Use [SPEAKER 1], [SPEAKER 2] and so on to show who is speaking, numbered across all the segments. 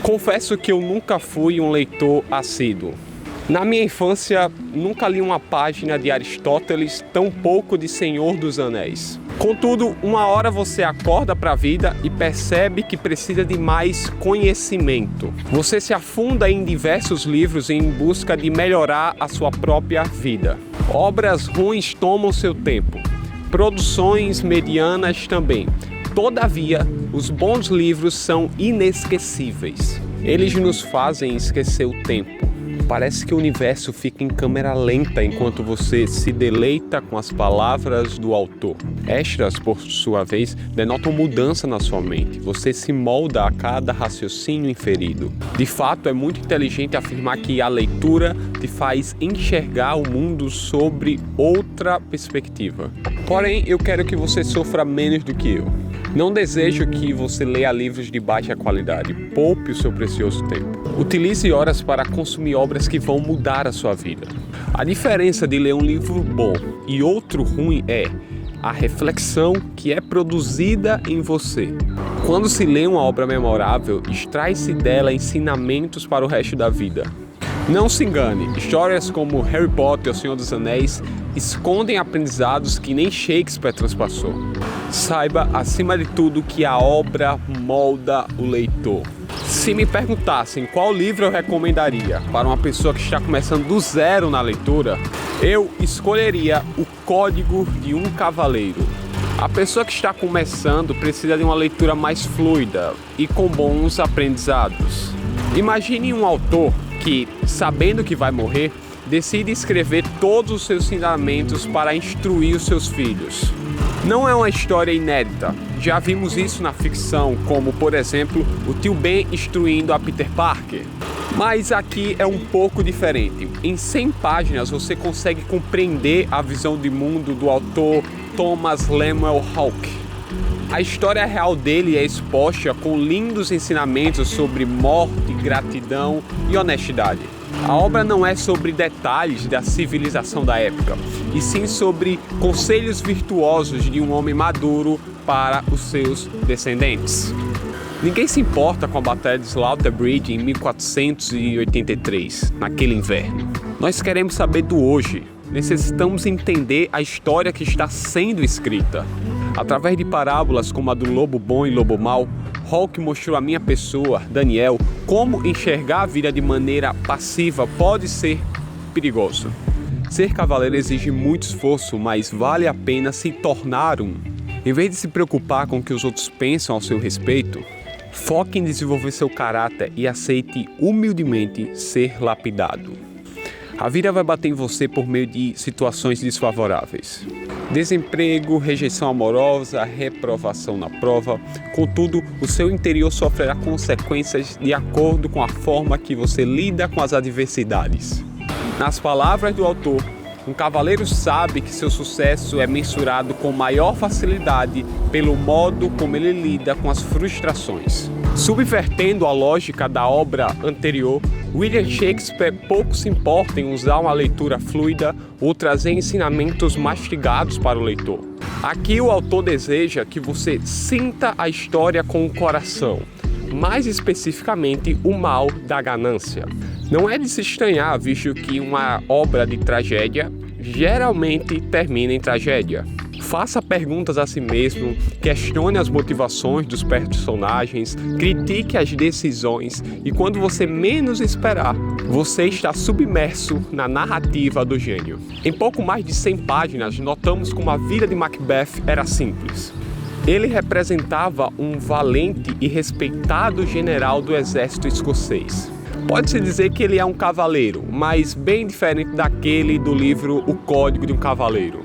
[SPEAKER 1] Confesso que eu nunca fui um leitor assíduo. Na minha infância, nunca li uma página de Aristóteles, tampouco de Senhor dos Anéis. Contudo, uma hora você acorda para a vida e percebe que precisa de mais conhecimento. Você se afunda em diversos livros em busca de melhorar a sua própria vida. Obras ruins tomam seu tempo, produções medianas também. Todavia, os bons livros são inesquecíveis. Eles nos fazem esquecer o tempo. Parece que o universo fica em câmera lenta enquanto você se deleita com as palavras do autor. Extras, por sua vez, denotam mudança na sua mente. Você se molda a cada raciocínio inferido. De fato, é muito inteligente afirmar que a leitura te faz enxergar o mundo sobre outra perspectiva. Porém, eu quero que você sofra menos do que eu. Não desejo que você leia livros de baixa qualidade. Poupe o seu precioso tempo. Utilize horas para consumir obras que vão mudar a sua vida. A diferença de ler um livro bom e outro ruim é a reflexão que é produzida em você. Quando se lê uma obra memorável, extrai-se dela ensinamentos para o resto da vida. Não se engane, histórias como Harry Potter e O Senhor dos Anéis escondem aprendizados que nem Shakespeare transpassou. Saiba, acima de tudo, que a obra molda o leitor. Se me perguntassem qual livro eu recomendaria para uma pessoa que está começando do zero na leitura, eu escolheria O Código de um Cavaleiro. A pessoa que está começando precisa de uma leitura mais fluida e com bons aprendizados. Imagine um autor que, sabendo que vai morrer, decide escrever todos os seus ensinamentos para instruir os seus filhos. Não é uma história inédita. Já vimos isso na ficção, como, por exemplo, o tio Ben instruindo a Peter Parker. Mas aqui é um pouco diferente. Em 100 páginas você consegue compreender a visão de mundo do autor Thomas Lemuel Hawke. A história real dele é exposta com lindos ensinamentos sobre morte, gratidão e honestidade. A obra não é sobre detalhes da civilização da época, e sim sobre conselhos virtuosos de um homem maduro para os seus descendentes. Ninguém se importa com a Batalha de Slaughter Bridge em 1483, naquele inverno. Nós queremos saber do hoje. Necessitamos entender a história que está sendo escrita. Através de parábolas como a do lobo bom e lobo mau, Hawke mostrou à minha pessoa, Daniel, como enxergar a vida de maneira passiva pode ser perigoso. Ser cavaleiro exige muito esforço, mas vale a pena se tornar um. Em vez de se preocupar com o que os outros pensam ao seu respeito, foque em desenvolver seu caráter e aceite humildemente ser lapidado. A vida vai bater em você por meio de situações desfavoráveis. Desemprego, rejeição amorosa, reprovação na prova. Contudo, o seu interior sofrerá consequências de acordo com a forma que você lida com as adversidades. Nas palavras do autor, um cavaleiro sabe que seu sucesso é mensurado com maior facilidade pelo modo como ele lida com as frustrações. Subvertendo a lógica da obra anterior, William Shakespeare pouco se importa em usar uma leitura fluida ou trazer ensinamentos mastigados para o leitor. Aqui o autor deseja que você sinta a história com o coração, mais especificamente o mal da ganância. Não é de se estranhar, visto que uma obra de tragédia geralmente termina em tragédia. Faça perguntas a si mesmo, questione as motivações dos personagens, critique as decisões e quando você menos esperar, você está submerso na narrativa do gênio. Em pouco mais de 100 páginas, notamos como a vida de Macbeth era simples. Ele representava um valente e respeitado general do exército escocês. Pode-se dizer que ele é um cavaleiro, mas bem diferente daquele do livro O Código de um Cavaleiro.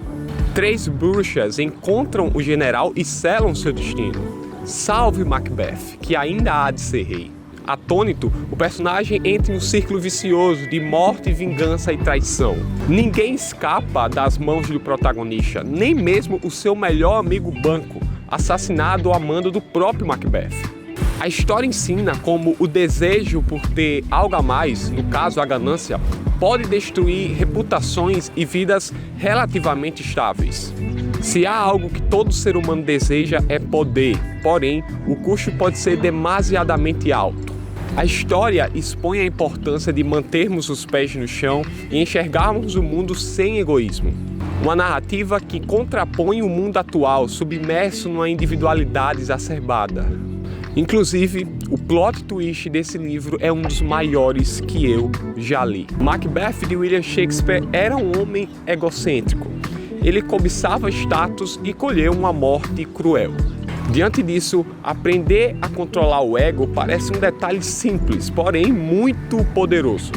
[SPEAKER 1] 3 bruxas encontram o general e selam seu destino. Salve Macbeth, que ainda há de ser rei. Atônito, o personagem entra em um círculo vicioso de morte, vingança e traição. Ninguém escapa das mãos do protagonista, nem mesmo o seu melhor amigo Banquo, assassinado a mando do próprio Macbeth. A história ensina como o desejo por ter algo a mais, no caso a ganância, pode destruir reputações e vidas relativamente estáveis. Se há algo que todo ser humano deseja é poder, porém, o custo pode ser demasiadamente alto. A história expõe a importância de mantermos os pés no chão e enxergarmos o mundo sem egoísmo. Uma narrativa que contrapõe o mundo atual, submerso numa individualidade exacerbada. Inclusive, o plot twist desse livro é um dos maiores que eu já li. Macbeth de William Shakespeare era um homem egocêntrico. Ele cobiçava status e colheu uma morte cruel. Diante disso, aprender a controlar o ego parece um detalhe simples, porém muito poderoso.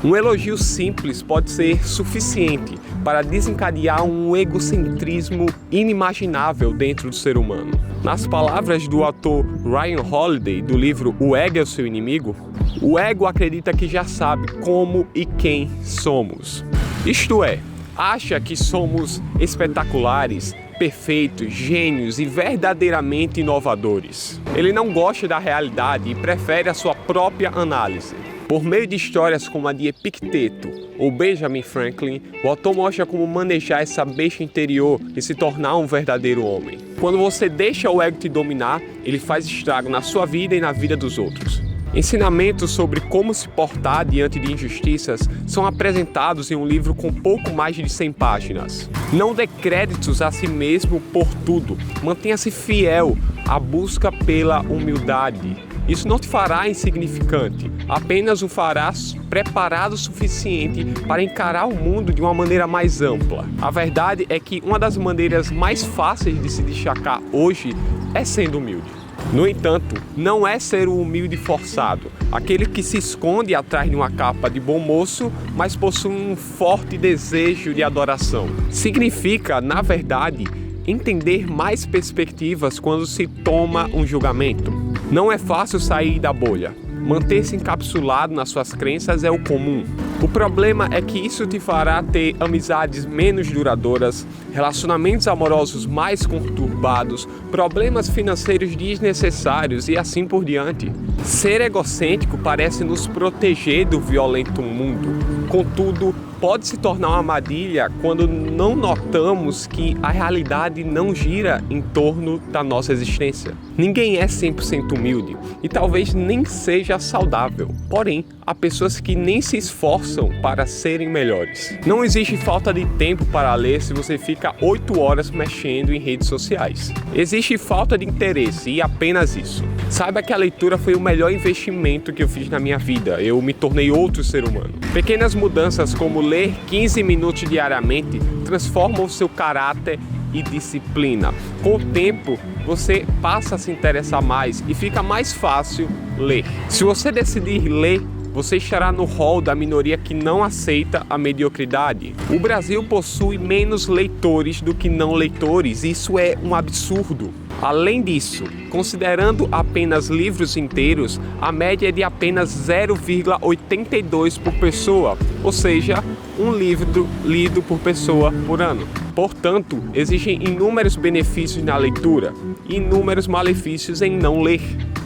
[SPEAKER 1] Um elogio simples pode ser suficiente para desencadear um egocentrismo inimaginável dentro do ser humano. Nas palavras do autor Ryan Holiday, do livro O Ego é o Seu Inimigo, o ego acredita que já sabe como e quem somos. Isto é, acha que somos espetaculares, perfeitos, gênios e verdadeiramente inovadores. Ele não gosta da realidade e prefere a sua própria análise. Por meio de histórias como a de Epicteto ou Benjamin Franklin, o autor mostra como manejar essa besta interior e se tornar um verdadeiro homem. Quando você deixa o ego te dominar, ele faz estrago na sua vida e na vida dos outros. Ensinamentos sobre como se portar diante de injustiças são apresentados em um livro com pouco mais de 100 páginas. Não dê créditos a si mesmo por tudo. Mantenha-se fiel à busca pela humildade. Isso não te fará insignificante, apenas o fará preparado o suficiente para encarar o mundo de uma maneira mais ampla. A verdade é que uma das maneiras mais fáceis de se destacar hoje é sendo humilde. No entanto, não é ser o humilde forçado, aquele que se esconde atrás de uma capa de bom moço, mas possui um forte desejo de adoração. Significa, na verdade, entender mais perspectivas quando se toma um julgamento. Não é fácil sair da bolha. Manter-se encapsulado nas suas crenças é o comum. O problema é que isso te fará ter amizades menos duradouras, relacionamentos amorosos mais conturbados, problemas financeiros desnecessários e assim por diante. Ser egocêntrico parece nos proteger do violento mundo. Contudo, pode se tornar uma armadilha quando não notamos que a realidade não gira em torno da nossa existência. Ninguém é 100% humilde e talvez nem seja saudável. Porém, há pessoas que nem se esforçam para serem melhores. Não existe falta de tempo para ler se você fica 8 horas mexendo em redes sociais. Existe falta de interesse e apenas isso. Saiba que a leitura foi o melhor investimento que eu fiz na minha vida. Eu me tornei outro ser humano. Pequenas mudanças como ler 15 minutos diariamente transformam o seu caráter e disciplina. Com o tempo, você passa a se interessar mais e fica mais fácil ler. Se você decidir ler, você estará no rol da minoria que não aceita a mediocridade. O Brasil possui menos leitores do que não leitores. Isso é um absurdo. Além disso, considerando apenas livros inteiros, a média é de apenas 0,82 por pessoa, ou seja, um livro lido por pessoa por ano. Portanto, existem inúmeros benefícios na leitura e inúmeros malefícios em não ler.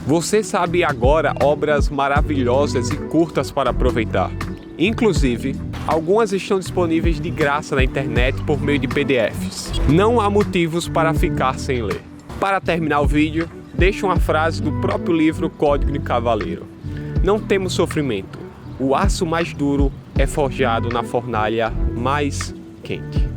[SPEAKER 1] Você sabe agora obras maravilhosas e curtas para aproveitar. Inclusive, algumas estão disponíveis de graça na internet por meio de PDFs. Não há motivos para ficar sem ler. Para terminar o vídeo, deixo uma frase do próprio livro Código de Cavaleiro. Não temos sofrimento. O aço mais duro é forjado na fornalha mais quente.